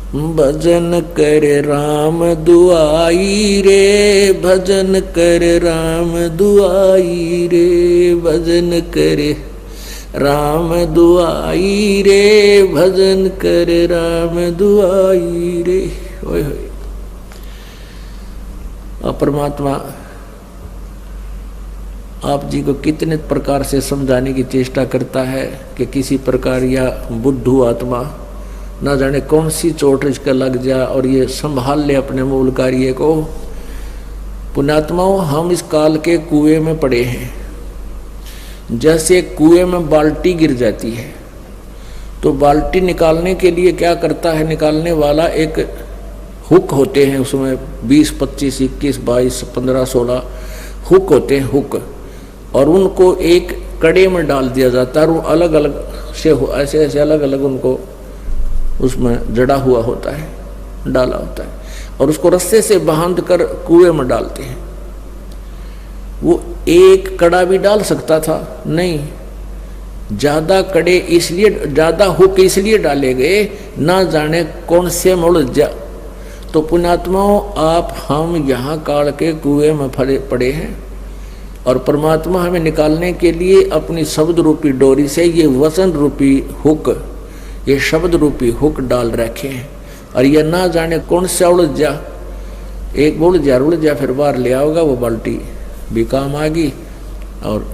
भजन कर राम दुआई रे, भजन कर राम दुआई रे, भजन कर राम दुआई रे, भजन कर राम दुआई रे। ओए होए। और परमात्मा आप जी को कितने प्रकार से समझाने की चेष्टा करता है कि किसी प्रकार या बुद्धू आत्मा ना जाने कौन सी चोट इसका लग जा और ये संभाल ले अपने मूल कार्य को। पुण्यात्माओं, हम इस काल के कुएं में पड़े हैं। जैसे कुएं में बाल्टी गिर जाती है तो बाल्टी निकालने के लिए क्या करता है निकालने वाला, एक हुक होते हैं उसमें 20, 25, 21, 22, 15, 16 हुक होते हैं, हुक, और उनको एक कड़े में डाल दिया जाता है और वो अलग अलग से ऐसे ऐसे अलग अलग उनको उसमें जड़ा हुआ होता है, डाला होता है, और उसको रस्से से बांध कर कुएं में डालते हैं। वो एक कड़ा भी डाल सकता था, नहीं, ज्यादा कड़े इसलिए, ज्यादा हुक इसलिए डाले गए ना जाने कौन से मुड़ जा। तो पुण्यात्माओं, आप हम यहाँ काल के कुएं में पड़े हैं और परमात्मा हमें निकालने के लिए अपनी शब्द रूपी डोरी से ये वचन रूपी हुक, ये शब्द रूपी हुक डाल रखे हैं। और ये ना जाने कौन सा उड़ जा, एक उड़ जा फिर बाहर ले आओगा, वो बाल्टी भी काम आ गई और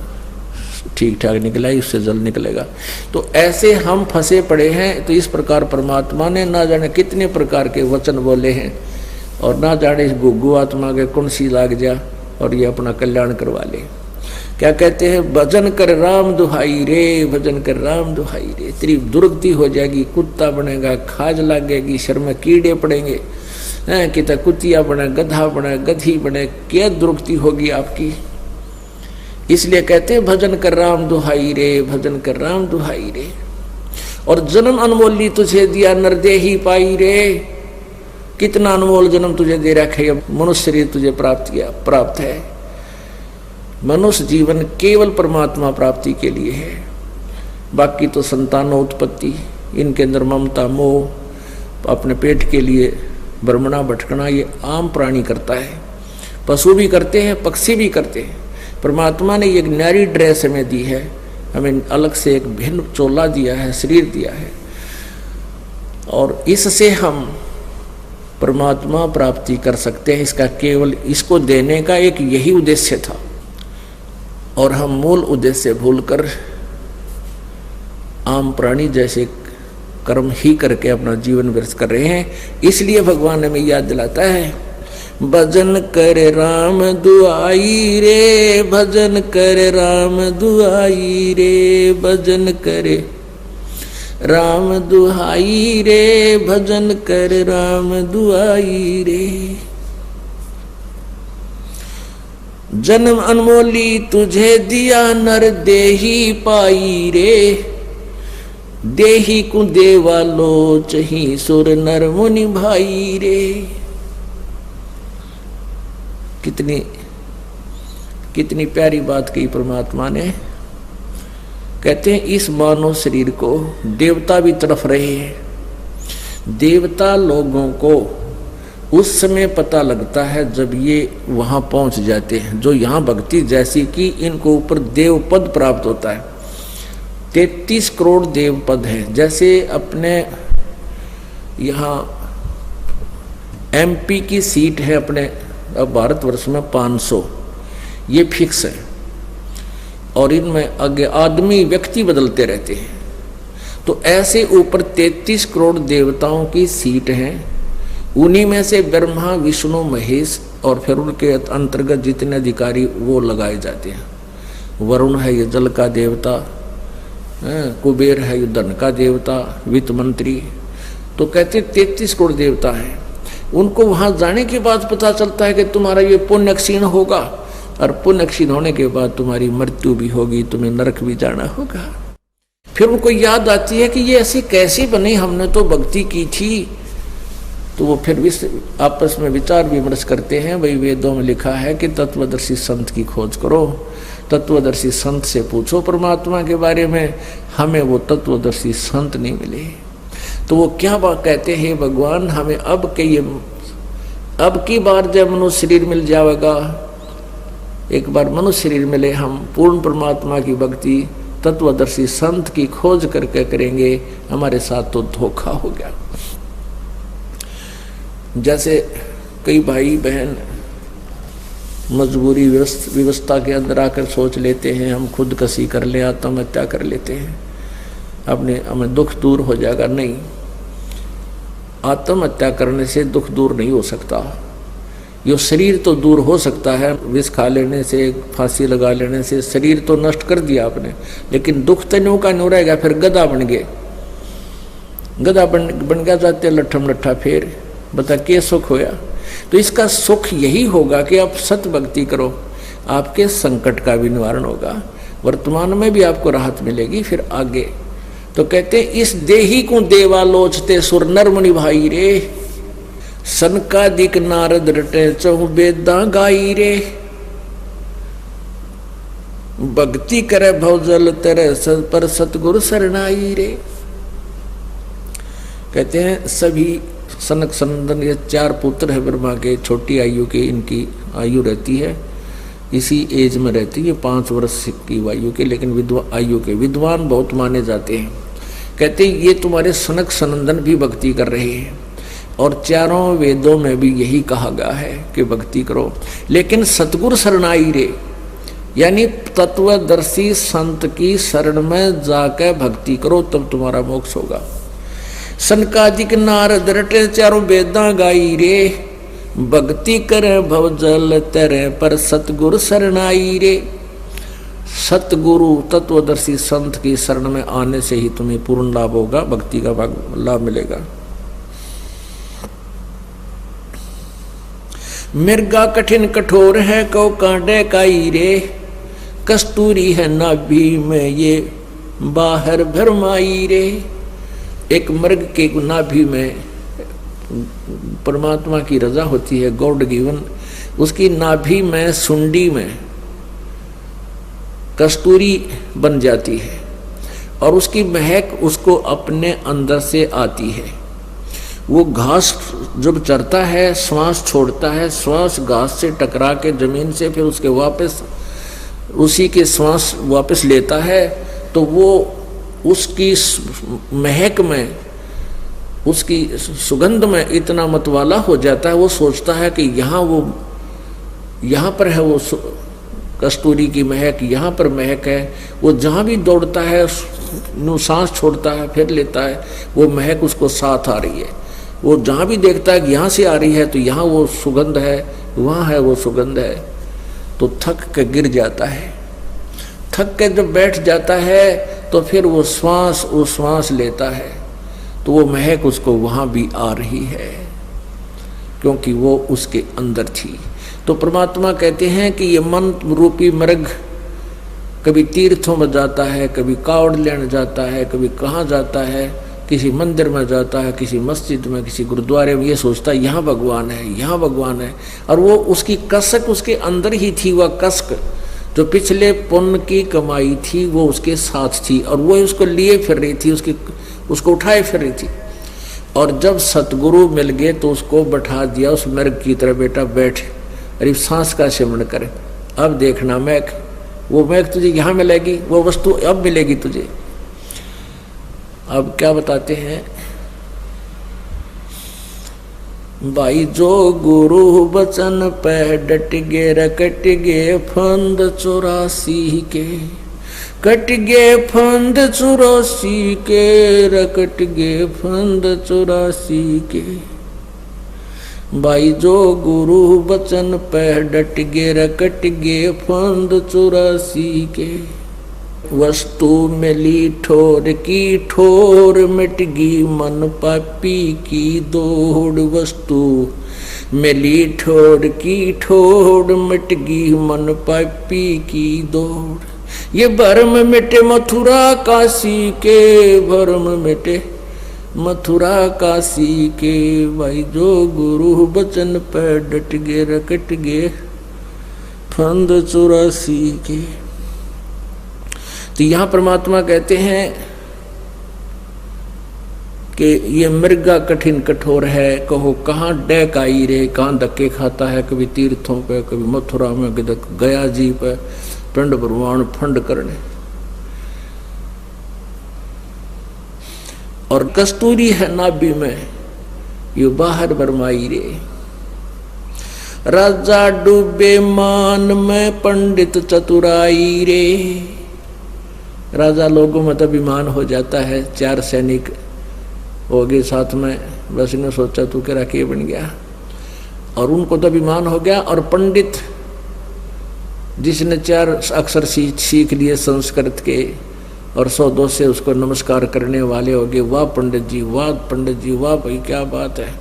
ठीक ठाक निकला ही, उससे जल निकलेगा। तो ऐसे हम फंसे पड़े हैं। तो इस प्रकार परमात्मा ने ना जाने कितने प्रकार के वचन बोले हैं और ना जाने इस गुग्गू आत्मा के कौन सी लाग जा और ये अपना कल्याण करवा ले। क्या कहते हैं, भजन कर राम दुहाई रे, भजन कर राम दुहाई रे। तेरी दुर्गति हो जाएगी, कुत्ता बनेगा, खाज लगेगी, शर में कीड़े पड़ेंगे, कितना कुतिया बने, गधा बने, गधी बने, क्या दुर्गति होगी आपकी। इसलिए कहते हैं भजन कर राम दुहाई रे, भजन कर राम दुहाई रे। और जन्म अनमोली तुझे दिया नरदेही पाई रे, कितना अनमोल जन्म तुझे दे रखा है, मनुष्य शरीर तुझे प्राप्त है। मनुष्य जीवन केवल परमात्मा प्राप्ति के लिए है, बाकी तो संतानोत्पत्ति, इनके अंदर ममता मोह, अपने पेट के लिए भ्रमणा भटकना, ये आम प्राणी करता है, पशु भी करते हैं, पक्षी भी करते हैं। परमात्मा ने एक न्यारी ड्रेस हमें दी है, हमें अलग से एक भिन्न चोला दिया है, शरीर दिया है, और इससे हम परमात्मा प्राप्ति कर सकते हैं। इसका केवल इसको देने का एक यही उद्देश्य था और हम मूल उद्देश्य भूलकर आम प्राणी जैसे कर्म ही करके अपना जीवन व्यर्थ कर रहे हैं। इसलिए भगवान हमें याद दिलाता है, भजन कर राम दुआई रे, भजन कर राम दुआई रे, भजन करे राम दुहाई रे, भजन कर राम दुआई रे। जन्म अनमोली तुझे दिया नर देही पाई रे, देही को देवा लोच ही सुर नर मुनि भाई रे। कितनी प्यारी बात कही परमात्मा ने। कहते हैं इस मानव शरीर को देवता भी तड़फ रहे हैं। देवता लोगों को उस समय पता लगता है जब ये वहां पहुंच जाते हैं, जो यहाँ भक्ति जैसी कि इनको ऊपर देव पद प्राप्त होता है। 33 करोड़ देव पद हैं। जैसे अपने यहाँ MP की सीट है अपने अब भारतवर्ष में 500, ये फिक्स है, और इनमें आगे आदमी व्यक्ति बदलते रहते हैं। तो ऐसे ऊपर 33 करोड़ देवताओं की सीट हैं। उन्हीं में से ब्रह्मा विष्णु महेश और फिर उनके अंतर्गत जितने अधिकारी वो लगाए जाते हैं। वरुण है ये जल का देवता, कुबेर है ये धन का देवता, वित्त मंत्री। तो कहते 33 करोड़ देवता हैं। उनको वहां जाने के बाद पता चलता है कि तुम्हारा ये पुण्य क्षीण होगा, और पुण्य क्षीण होने के बाद तुम्हारी मृत्यु भी होगी, तुम्हें नरक भी जाना होगा। फिर उनको याद आती है कि ये ऐसी कैसी बनी, हमने तो भक्ति की थी। तो वो फिर भी आपस में विचार विमर्श करते हैं। भाई वेदों में लिखा है कि तत्वदर्शी संत की खोज करो, तत्वदर्शी संत से पूछो परमात्मा के बारे में। हमें वो तत्वदर्शी संत नहीं मिले। तो वो क्या बात कहते हैं, भगवान हमें अब की बार जब मनुष्य शरीर मिल जाएगा, एक बार मनुष्य शरीर मिले, हम पूर्ण परमात्मा की भक्ति तत्वदर्शी संत की खोज करके करेंगे, हमारे साथ तो धोखा हो गया। जैसे कई भाई बहन मजबूरी व्यवस्था के अंदर आकर सोच लेते हैं हम खुदकशी कर ले, आत्महत्या कर लेते हैं, अपने हमें दुख दूर हो जाएगा। नहीं, आत्महत्या करने से दुख दूर नहीं हो सकता। यो शरीर तो दूर हो सकता है, विष खा लेने से, फांसी लगा लेने से शरीर तो नष्ट कर दिया आपने, लेकिन दुख तो न्यू का न्यू रहेगा। फिर गधा बन गए, गधा बन गया जाते लट्ठम लट्ठा, फिर बता के सुख होया। तो इसका सुख यही होगा कि आप सत भक्ति करो, आपके संकट का भी निवारण होगा, वर्तमान में भी आपको राहत मिलेगी, फिर आगे। तो कहते इस देही को देवा लोचते सुर नर मुनि भाई रे, सनकादिक नारद रटे चहु वेदा गाई रे, भक्ति करे भवजल तेरे पर सतगुरु शरणाई रे। कहते हैं सभी सनक सनंदन, ये 4 पुत्र है ब्रह्मा के, छोटी आयु के इनकी आयु रहती है, इसी एज में रहती है 5 वर्ष की आयु के, लेकिन आयु के विद्वान बहुत माने जाते हैं। कहते हैं ये तुम्हारे सनक सनंदन भी भक्ति कर रहे हैं, और 4 वेदों में भी यही कहा गया है कि भक्ति करो, लेकिन सतगुरु शरणाई रे, यानी तत्वदर्शी संत की शरण में जाकर भक्ति करो, तब तुम्हारा मोक्ष होगा। सनकादिक नारद रटे 4 वेदा गाई रे, भक्ति करे भवजल तेरे पर सतगुरु शरणाई रे। सतगुरु तत्वदर्शी संत की शरण में आने से ही तुम्हें पूर्ण लाभ होगा, भक्ति का लाभ मिलेगा। मिर्गा कठिन कठोर है कौ कांटे काई रे, कस्तूरी है नाभि में ये बाहर भरमाई रे। एक मृग के नाभि में परमात्मा की रजा होती है, गॉड गिवन, उसकी नाभि में सुंडी में कस्तूरी बन जाती है, और उसकी महक उसको अपने अंदर से आती है। वो घास जब चरता है, श्वास छोड़ता है, श्वास घास से टकरा के जमीन से फिर उसके वापस उसी के श्वास वापस लेता है, तो वो उसकी महक में, उसकी सुगंध में इतना मतवाला हो जाता है, वो सोचता है कि यहाँ पर है वो कस्तूरी की महक, यहाँ पर महक है। वो जहाँ भी दौड़ता है, सांस छोड़ता है, फिर लेता है, वो महक उसको साथ आ रही है। वो जहाँ भी देखता है कि यहाँ से आ रही है, तो यहाँ वो सुगंध है, वहाँ है वो सुगंध है, तो थक के गिर जाता है। थक के जब बैठ जाता है, तो फिर वो श्वास लेता है, तो वो महक उसको वहाँ भी आ रही है, क्योंकि वो उसके अंदर थी। तो परमात्मा कहते हैं कि ये मन रूपी मृग कभी तीर्थों में जाता है, कभी कावड़ लेने जाता है, कभी कहाँ जाता है, किसी मंदिर में जाता है, किसी मस्जिद में, किसी गुरुद्वारे में, ये सोचता है यहाँ भगवान है, यहाँ भगवान है। और वो उसकी कसक उसके अंदर ही थी, वह कसक जो पिछले पुण्य की कमाई थी वो उसके साथ थी, और वो उसको लिए फिर रही थी, उसको उठाए फिर रही थी। और जब सतगुरु मिल गए तो उसको बैठा दिया उस मृग की तरह, बेटा बैठ, अरे सांस का सिमरण करे, अब देखना महक, वो महक तुझे यहाँ मिलेगी, वो वस्तु अब मिलेगी तुझे। अब क्या बताते हैं भाई, जो गुरु बचन पे डट गे रकट गे फंद 84 के, कट गे फंद 84 के, रकट गे फंद 84 के। भाई जो गुरु बचन पे डट गे रकट गे फंद 84 के, वस्तु मिली ठोर की ठोर, मिट गई मन पापी की दौड़। वस्तु मिली ठोर की ठोर, मिट गई मन पापी की दौड़। ये भरम मिटे मथुरा काशी के, भरम मिटे मथुरा काशी के। भाई जो गुरु बचन पे डट गे रकट गे फंद 84 के। तो यहाँ परमात्मा कहते हैं कि ये मृगा कठिन कठोर है, कहो कहाँ डैक आई रे, कहाँ धक्के खाता है, कभी तीर्थों पे, कभी मथुरा में, गया जी पे पिंड भगवान फंड करने। और कस्तूरी है नाभि में, ये बाहर बरमाई रे। राजा डूबे मान में, पंडित चतुराई रे। राजा लोगों में तो अभिमान हो जाता है, 4 सैनिक हो गए साथ में, बस इन्होंने सोचा तू क्या के बन गया, और उनको तो अभिमान हो गया। और पंडित जिसने 4 अक्षर सीख लिए संस्कृत के और 100-200 से उसको नमस्कार करने वाले हो गए, वाह पंडित जी, वाह पंडित जी, वाह भाई क्या बात है।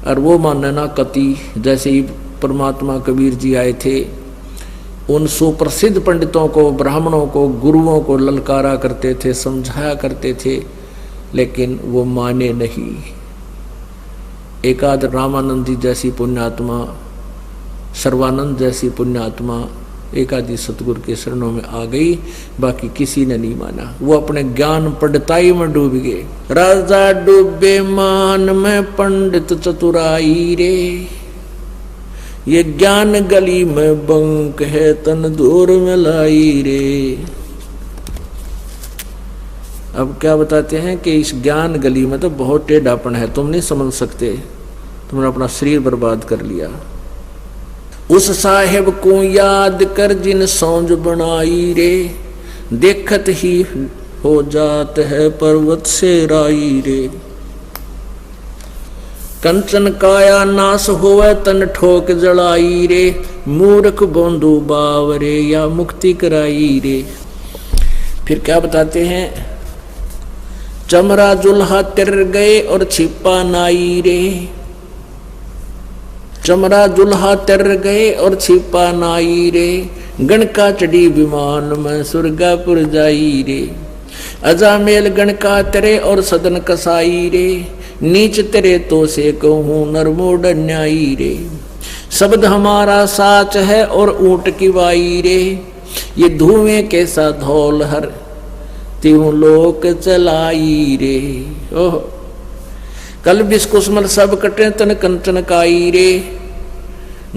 और वो मानना कति, जैसे ही परमात्मा कबीर जी आए थे, उन सुप्रसिद्ध पंडितों को, ब्राह्मणों को, गुरुओं को ललकारा करते थे, समझाया करते थे, लेकिन वो माने नहीं। एकाध रामानंद जी जैसी पुण्यात्मा, सर्वानंद जैसी पुण्यात्मा एकादि सतगुरु के शरणों में आ गई, बाकी किसी ने नहीं माना। वो अपने ज्ञान पंडिताई में डूब गए। राजा डूबे मान में, पंडित चतुराई रे। ये ज्ञान गली में बंक है, तन दूर में लाई रे। अब क्या बताते हैं कि इस ज्ञान गली में तो बहुत टेढ़ापन है, तुम नहीं समझ सकते, तुमने अपना शरीर बर्बाद कर लिया। उस साहेब को याद कर जिन सौंज बनाई रे, देखत ही हो जात है पर्वत से राई रे। कंचन काया नाश होवे, तन ठोक जड़ाई रे। मूर्ख बोंदू बावरे, या मुक्ति कराई रे। फिर क्या बताते हैं, चमरा जुल्हा तिर गए और छिपा नाई रे। चमरा जुल्हा तिर गए और छिपा नाई रे। गणका चढ़ी विमान में, सुरगापुर जाई रे। अजामेल गणका तेरे और सदन कसाई रे। नीच तेरे तो से कहूँ नरमोड न्यायी रे। शब्द हमारा साच है और ऊंट की वाई रे। ये धुएं कैसा धौल हर त्यों लोक चलाई रे। ओह कल बिस्कुस्मल सब कटे तन कंचन काई रे।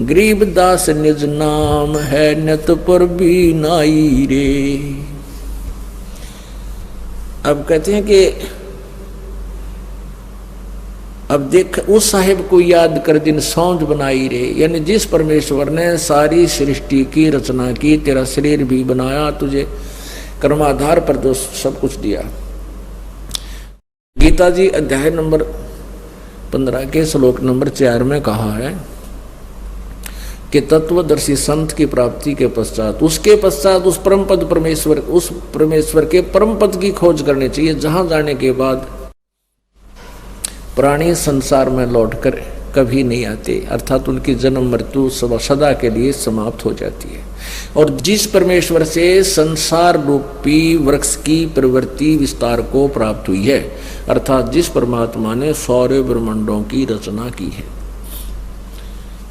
गरीब दास निज नाम है, नत पर भी नाई रे। अब कहते हैं कि अब देख उस साहिब को याद कर जिन सौंज बनाई रे, यानी जिस परमेश्वर ने सारी सृष्टि की रचना की, तेरा शरीर भी बनाया, तुझे कर्माधार पर तो सब कुछ दिया। गीता जी अध्याय नंबर 15 के श्लोक नंबर 4 में कहा है कि तत्वदर्शी संत की प्राप्ति के पश्चात, उसके पश्चात उस परम पद परमेश्वर, उस परमेश्वर के परम पद की खोज करनी चाहिए, जहां जाने के बाद प्राणी संसार में लौटकर कभी नहीं आते, अर्थात उनकी जन्म मृत्यु सदा के लिए समाप्त हो जाती है। और जिस परमेश्वर से संसार रूपी वृक्ष की प्रवृत्ति विस्तार को प्राप्त हुई है, अर्थात जिस परमात्मा ने सौर्य ब्रह्मांडों की रचना की है,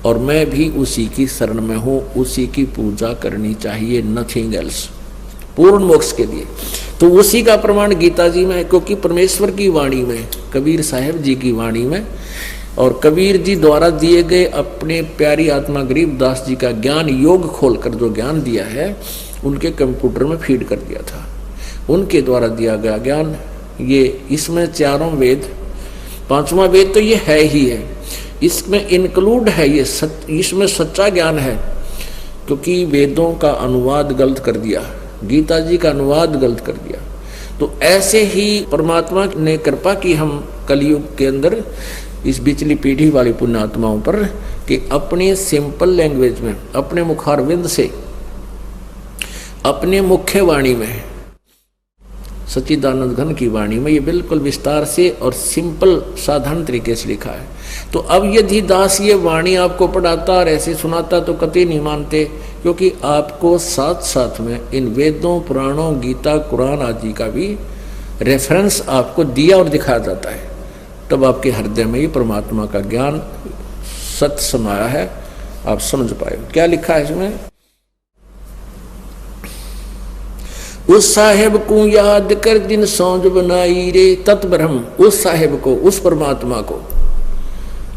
और मैं भी उसी की शरण में हूँ, उसी की पूजा करनी चाहिए, नथिंग एल्स, पूर्ण मोक्ष के लिए। तो उसी का प्रमाण गीता जी में है, क्योंकि परमेश्वर की वाणी में, कबीर साहब जी की वाणी में, और कबीर जी द्वारा दिए गए अपने प्यारी आत्मा गरीबदास जी का ज्ञान योग खोलकर जो ज्ञान दिया है, उनके कंप्यूटर में फीड कर दिया था। उनके द्वारा दिया गया ज्ञान ये, इसमें चारों वेद, पांचवा वेद तो ये है ही है, इसमें इंक्लूड है ये इसमें सच्चा ज्ञान है, क्योंकि वेदों का अनुवाद गलत कर दिया, गीता जी का अनुवाद गलत कर दिया। तो ऐसे ही परमात्मा ने कृपा की हम कलयुग के अंदर इस बिचली पीढ़ी वाली पुण्यात्माओं पर, कि अपने सिंपल लैंग्वेज में, अपने मुखारविंद से, अपने मुख्य वाणी में, सच्चिदानंद घन की वाणी में ये बिल्कुल विस्तार से और सिंपल साधारण तरीके से लिखा है। तो अब यदि दास ये वाणी आपको पढ़ाता और ऐसे सुनाता तो कतई नहीं मानते, क्योंकि आपको साथ साथ में इन वेदों, पुराणों, गीता, कुरान आदि का भी रेफरेंस आपको दिया और दिखाया जाता है, तब आपके हृदय में ये परमात्मा का ज्ञान सत्य समाया है, आप समझ पाए। क्या लिखा है इसमें, उस साहेब को याद कर दिन सौंज बनाई रे, तत्ब्रह्म, उस साहेब को, उस परमात्मा को।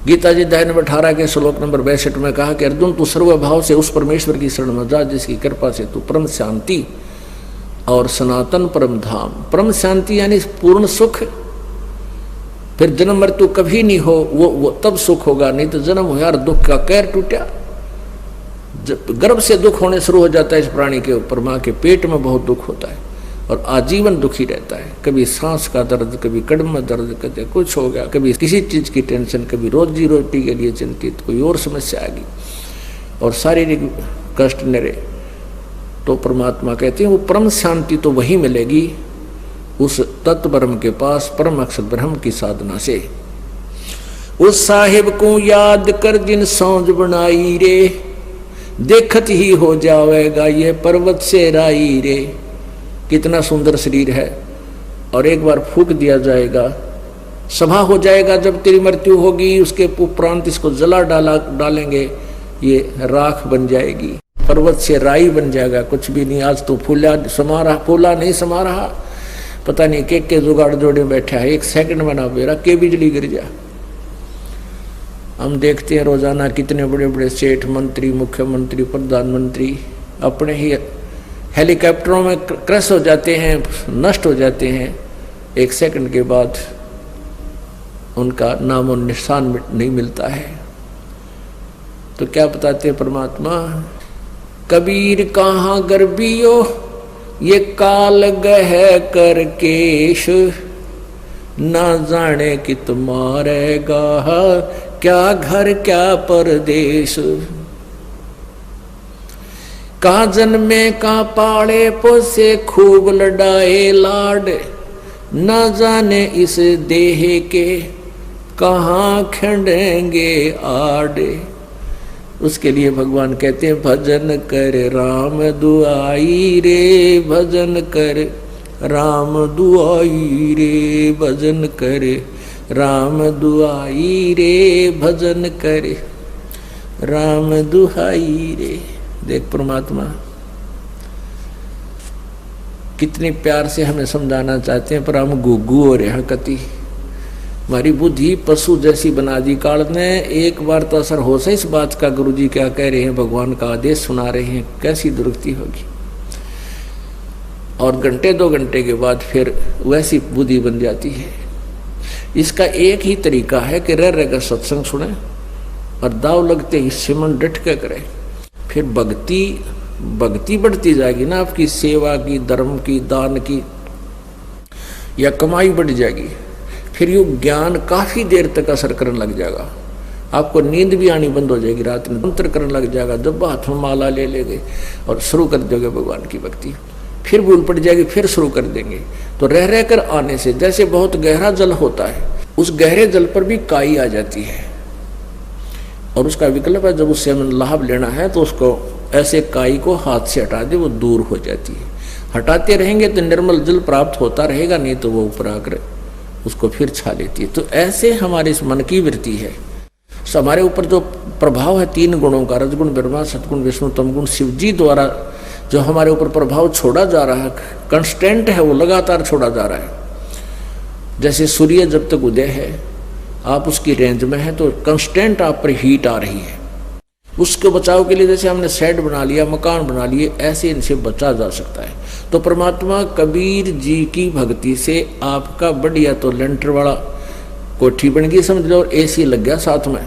गीता जी अध्याय नंबर 18 के श्लोक नंबर 62 में कहा कि अर्जुन तू सर्वभाव से उस परमेश्वर की शरण में जा जिसकी कृपा से तू परम शांति और सनातन परम धाम, परम शांति यानी पूर्ण सुख, फिर जन्म मृत्यु कभी नहीं हो, वो तब सुख होगा, नहीं तो जन्म हो यार दुख का कैर टूटा। जब गर्भ से दुख होने शुरू हो जाता है इस प्राणी के ऊपर, माँ के पेट में बहुत दुख होता है और आजीवन दुखी रहता है। कभी सांस का दर्द, कभी कड़म में दर्द, कभी कुछ हो गया, कभी किसी चीज की टेंशन, कभी रोजी रोटी के लिए चिंतित, कोई और समस्या आ गई और शारीरिक कष्ट निरे। तो परमात्मा कहते हैं वो परम शांति तो वही मिलेगी उस तत्व ब्रह्म के पास, परम अक्षर ब्रह्म की साधना से। उस साहिब को याद कर जिन सौंज बनाई रे, देखत ही हो जाएगा ये पर्वत से राई रे। कितना सुंदर शरीर है, और एक बार फूक दिया जाएगा, सभा हो जाएगा। जब तेरी मृत्यु होगी उसके उपरांत इसको जला डालेंगे, ये राख बन जाएगी, पर्वत से राई बन जाएगा। कुछ भी नहीं, आज तो फूला समा रहा, फूला नहीं समा रहा, पता नहीं के जुगाड़ जोड़े बैठा है, एक सेकंड में ना बेरा के बिजली गिर जा। हम देखते हैं रोजाना कितने बड़े बड़े सेठ, मंत्री, मुख्यमंत्री, प्रधानमंत्री अपने ही हेलीकॉप्टरों में क्रैश हो जाते हैं, नष्ट हो जाते हैं, एक सेकंड के बाद उनका नाम और निशान नहीं मिलता है। तो क्या बताते हैं परमात्मा, कबीर कहाँ गर्बियो ये काल गह कर केश, ना जाने कि तुम्हारेगा क्या घर क्या परदेश। का जन्मे का पाले पोसे खूब लड़ाए लाड, न जाने इस देह के कहाँ खंडेंगे आड़े। उसके लिए भगवान कहते हैं भजन कर राम दुआई रे, भजन कर राम दुआई रे, भजन कर राम दुआई रे, भजन कर राम दुहाई रे। देख परमात्मा कितने प्यार से हमें समझाना चाहते हैं, पर हम गुग्गू हो रहे हैं कति। हमारी बुद्धि पशु जैसी बना दी काल ने। एक बार तो असर हो सही इस बात का, गुरुजी क्या कह रहे हैं, भगवान का आदेश सुना रहे हैं, कैसी दुरुक्ति होगी। और घंटे 2 घंटे के बाद फिर वैसी बुद्धि बन जाती है। इसका एक ही तरीका है कि रह रहकर सत्संग सुने और दाव लगते ही सिमन डट के करें। फिर भक्ति बढ़ती जाएगी ना, आपकी सेवा की, धर्म की, दान की, या कमाई बढ़ जाएगी। फिर ये ज्ञान काफी देर तक असर करने लग जाएगा। आपको नींद भी आनी बंद हो जाएगी, रात में मंत्र करने लग जाएगा, जब हाथ में माला ले लेंगे और शुरू कर दोगे भगवान की भक्ति। फिर भूल पड़ जाएगी, फिर शुरू कर देंगे। तो रह रहकर आने से, जैसे बहुत गहरा जल होता है, उस गहरे जल पर भी काई आ जाती है और उसका विकल्प है, जब उससे हमें लाभ लेना है तो उसको ऐसे काई को हाथ से हटा दे, वो दूर हो जाती है। हटाते रहेंगे तो निर्मल जल प्राप्त होता रहेगा, नहीं तो वो ऊपर आकर उसको फिर छा लेती है। तो ऐसे हमारे इस मन की वृत्ति है। हमारे ऊपर जो प्रभाव है 3 गुणों का, रजगुण ब्रह्मा, सतगुण विष्णु, तमगुण शिव जी द्वारा जो हमारे ऊपर प्रभाव छोड़ा जा रहा है, कंस्टेंट है, वो लगातार छोड़ा जा रहा है। जैसे सूर्य जब तक उदय है, आप उसकी रेंज में है तो कंस्टेंट आप पर हीट आ रही है। उसके बचाव के लिए जैसे हमने शेड बना लिया, मकान बना लिए, ऐसे इनसे बचा जा सकता है। तो परमात्मा कबीर जी की भक्ति से आपका बढ़िया तो लेंटर वाला कोठी बन गई समझ लो, और एसी लग गया साथ में।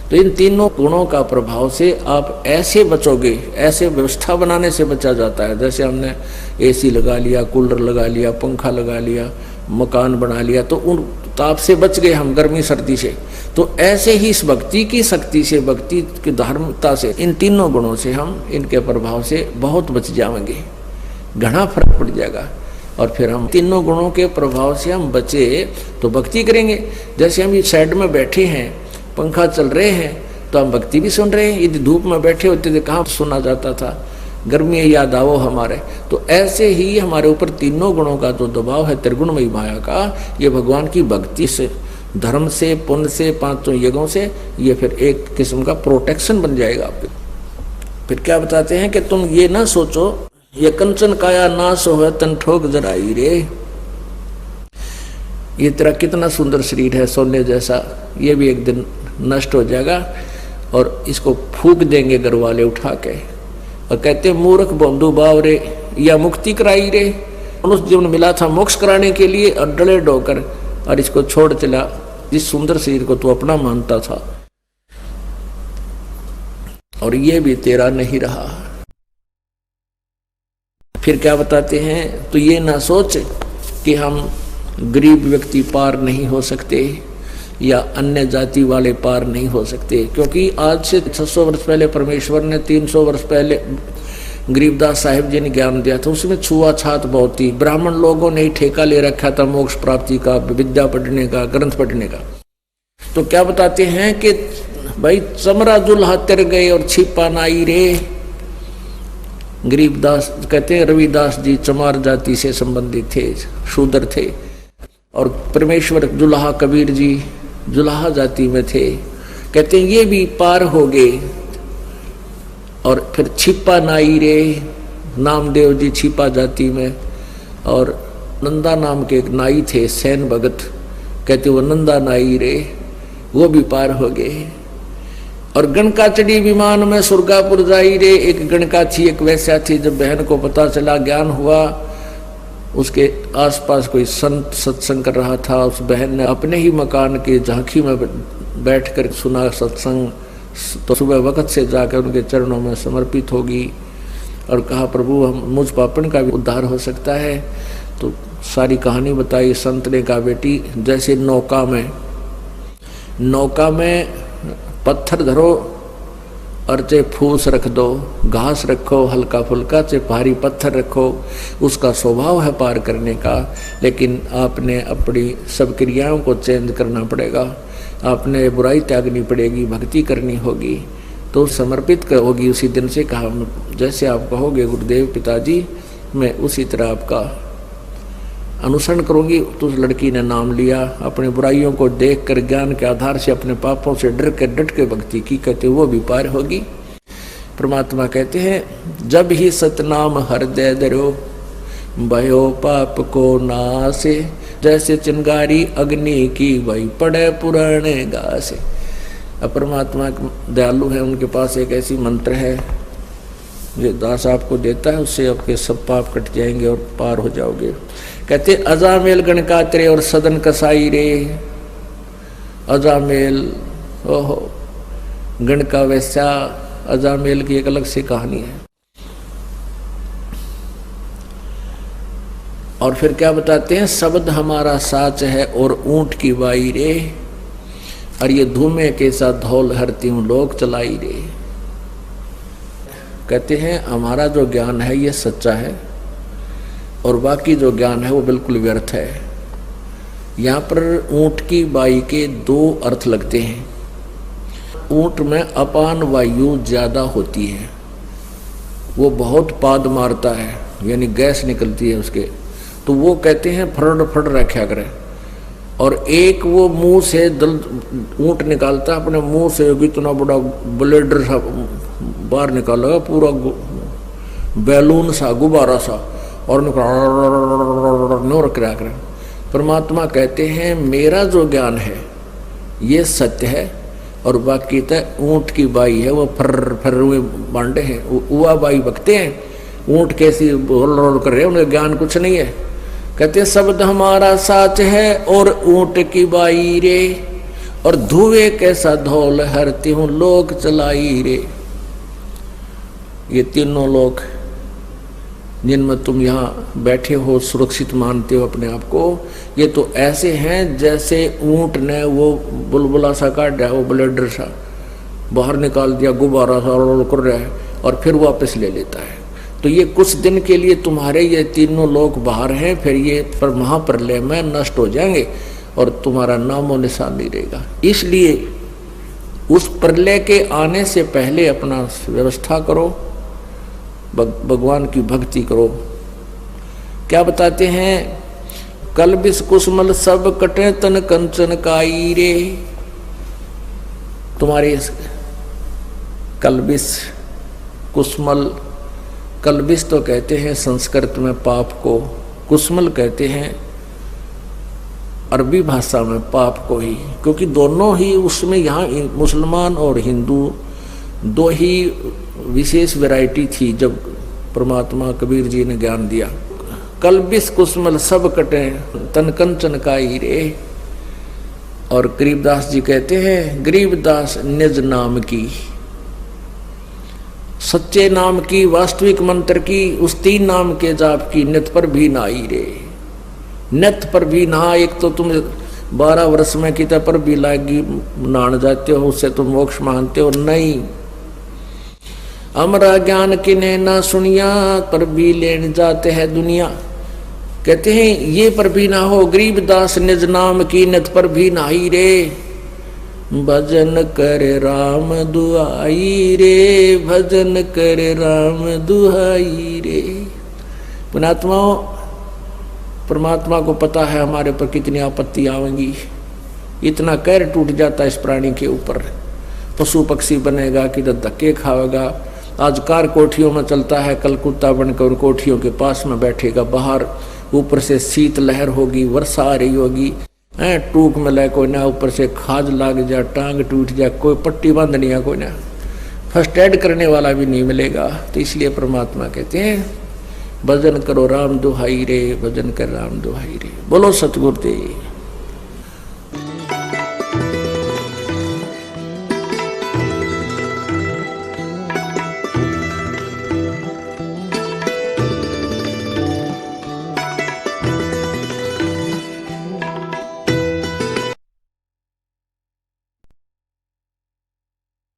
तो इन तीनों गुणों का प्रभाव से आप ऐसे बचोगे, ऐसे व्यवस्था बनाने से बचा जाता है। जैसे हमने एसी लगा लिया, कूलर लगा लिया, पंखा लगा लिया, मकान बना लिया, तो उन ताप से बच गए हम, गर्मी सर्दी से। तो ऐसे ही इस भक्ति की शक्ति से, भक्ति की धार्मिकता से, इन तीनों गुणों से हम, इनके प्रभाव से बहुत बच जाएंगे, घना फर्क पड़ जाएगा। और फिर हम तीनों गुणों के प्रभाव से हम बचे तो भक्ति करेंगे। जैसे हम इस साइड में बैठे हैं, पंखा चल रहे हैं, तो हम भक्ति भी सुन रहे हैं। यदि धूप में बैठे होते थे कहाँ सुना जाता था, गर्मी याद आओ हमारे। तो ऐसे ही हमारे ऊपर तीनों गुणों का जो दबाव है, त्रिगुणमयी माया का, ये भगवान की भक्ति से, धर्म से, पुण्य से, 5 यज्ञों से, ये फिर एक किस्म का प्रोटेक्शन बन जाएगा आपके। फिर क्या बताते हैं कि तुम ये ना सोचो ये कंचन काया नाश हो तन ठोक जराई रे। ये तेरा कितना सुंदर शरीर है सोने जैसा, ये भी एक दिन नष्ट हो जाएगा और इसको फूक देंगे घर वाले उठा के और कहते मूर्ख बंधु बाव रे, या मुक्ति कराई रे। मनुष्य जीवन मिला था मोक्ष कराने के लिए और डले डोकर और इसको छोड़ चला, जिस सुंदर शरीर को तू अपना मानता था, और ये भी तेरा नहीं रहा। फिर क्या बताते हैं, तो ये ना सोच कि हम गरीब व्यक्ति पार नहीं हो सकते या अन्य जाति वाले पार नहीं हो सकते, क्योंकि आज से 600 वर्ष पहले परमेश्वर ने 300 वर्ष पहले गरीबदास साहिब जी ने ज्ञान दिया था, उसमें छुआछात बहुत थी। ब्राह्मण लोगों ने ही ठेका ले रखा था मोक्ष प्राप्ति का, विद्या पढ़ने का, ग्रंथ पढ़ने का। तो क्या बताते हैं कि भाई चमरा जुल्हा तर गए और छिपा नाई रे। गरीबदास कहते हैं रविदास जी चमार जाति से संबंधित थे, शूद्र थे, और परमेश्वर जुल्हा कबीर जी जुल्हा जाति में थे। कहते हैं ये भी पार हो गए। और फिर छिपा नाई रे, नामदेव जी छिपा जाति में, और नंदा नाम के एक नाई थे सैन भगत, कहते वो नंदा नाई रे, वो भी पार हो गए। और गणका चढ़ी विमान में सुरगापुर जाई रे। एक गणका थी, एक वैश्या थी। जब बहन को पता चला, ज्ञान हुआ, उसके आसपास कोई संत सत्संग कर रहा था, उस बहन ने अपने ही मकान के झांकी में बैठकर सुना सत्संग। तो सुबह वक्त से जाकर उनके चरणों में समर्पित होगी और कहा प्रभु हम मुझ पापन का भी उद्धार हो सकता है। तो सारी कहानी बताई। संत ने कहा बेटी जैसे नौका में पत्थर धरो और चाहे फूस रख दो, घास रखो हल्का फुल्का, चाहे भारी पत्थर रखो, उसका स्वभाव है पार करने का। लेकिन आपने अपनी सब क्रियाओं को चेंज करना पड़ेगा, आपने बुराई त्यागनी पड़ेगी, भक्ति करनी होगी, तो समर्पित होगी उसी दिन से। कहा जैसे आप कहोगे गुरुदेव पिताजी, मैं उसी तरह आपका अनुसरण करूंगी। तो उस लड़की ने नाम लिया, अपने बुराइयों को देखकर ज्ञान के आधार से अपने पापों से डट के भक्ति की। कहते वो भी पार होगी। परमात्मा कहते हैं जब ही सतनाम हृदय धरो भयो पाप को नासे, जैसे चिंगारी अग्नि की वही पड़े पुराने गासे। अब परमात्मा दयालु है, उनके पास एक ऐसी मंत्र है जो दास आपको देता है, उससे आपके सब पाप कट जाएंगे और पार हो जाओगे। कहते अजामेल गणकात्रे और सदन कसाई रे। अजामेल ओहो गणका वैसा, अजामेल की एक अलग सी कहानी है। और फिर क्या बताते हैं, शब्द हमारा साच है और ऊंट की बाई रे, और ये धूमे के साथ धौल हरती हूँ लोक चलाई रे। कहते हैं हमारा जो ज्ञान है ये सच्चा है और बाकी जो ज्ञान है वो बिल्कुल व्यर्थ है। यहाँ पर ऊंट की बाई के दो अर्थ लगते हैं। ऊंट में अपान वायु ज्यादा होती है, वो बहुत पाद मारता है, यानी गैस निकलती है उसके, तो वो कहते हैं फड़ रखा करे। और एक वो मुंह से ऊंट निकालता है, अपने मुंह से इतना बड़ा ब्लेडर सा बाहर निकालेगा, पूरा बैलून सा गुब्बारा सा, और निकाल करे। परमात्मा कहते हैं मेरा जो ज्ञान है ये सत्य है और बाकी तो ऊंट की बाई है, वो फर हुए बांडे हैं, उवा बाई बकते हैं। ऊंट कैसी रोल कर रहे हैं, उन्हें ज्ञान कुछ नहीं है। कहते शब्द हमारा साच है और ऊंट की बाई रे, और धुएं कैसा धौल हरती हूँ लोक चलाई रे। ये तीनों लोग जिनमें तुम यहाँ बैठे हो, सुरक्षित मानते हो अपने आप को, ये तो ऐसे हैं जैसे ऊंट ने वो बुलबुला सा काट दिया, वो ब्लेडर सा बाहर निकाल दिया, गुब्बारा सा रोल कर रहा है और फिर वापस ले लेता है। तो ये कुछ दिन के लिए तुम्हारे ये तीनों लोग बाहर हैं, फिर ये पर महाप्रलय में नष्ट हो जाएंगे और तुम्हारा नामो निशान नहीं रहेगा। इसलिए उस प्रलय के आने से पहले अपना व्यवस्था करो, भगवान की भक्ति करो। क्या बताते हैं, कल बिस कुसमल सब कटे तन कंचन काई रे। तुम्हारे कलबिस कुसमल कल्बिस तो कहते हैं संस्कृत में पाप को, कुस्मल कहते हैं अरबी भाषा में पाप को ही, क्योंकि दोनों ही उसमें यहाँ मुसलमान और हिंदू दो ही विशेष वैरायटी थी जब परमात्मा कबीर जी ने ज्ञान दिया। कल्बिस कुस्मल सब कटे तन कंचन का हीरे। और गरीबदास जी कहते हैं गरीबदास निज नाम की, सच्चे नाम की, वास्तविक मंत्र की, उस तीन नाम के जाप की, नित पर भी नहाई रे। नित पर भी नहा, एक तो तुम 12 वर्ष में कितना पर भी लागी नहान जाते हो, उससे तुम मोक्ष मानते हो नहीं। अमरा ज्ञान किने ना सुनिया, पर भी लेन जाते हैं दुनिया। कहते हैं ये पर भी ना हो, गरीबदास निज नाम की, नित पर भी नहाई रे। भजन कर राम दुहाई रे, भजन कर राम दुहाई रे। पुणात्माओं, परमात्मा को पता है हमारे पर कितनी आपत्ति आवेंगी, इतना कहर टूट जाता है इस प्राणी के ऊपर। पशु पक्षी बनेगा, किधर धक्के खाएगा। आज कार कोठियों में चलता है, कल कुत्ता बनकर कोठियों के पास में बैठेगा। बाहर ऊपर से शीत लहर होगी, वर्षा आ रही होगी, टूक मिले कोई ना, ऊपर से खाज लाग जाए, टांग टूट जाए, कोई पट्टी बांधनी है कोई ना, फर्स्ट एड करने वाला भी नहीं मिलेगा। तो इसलिए परमात्मा कहते हैं भजन करो राम दुहाई रे, भजन कर राम दुहाई रे। बोलो सतगुरुदेव।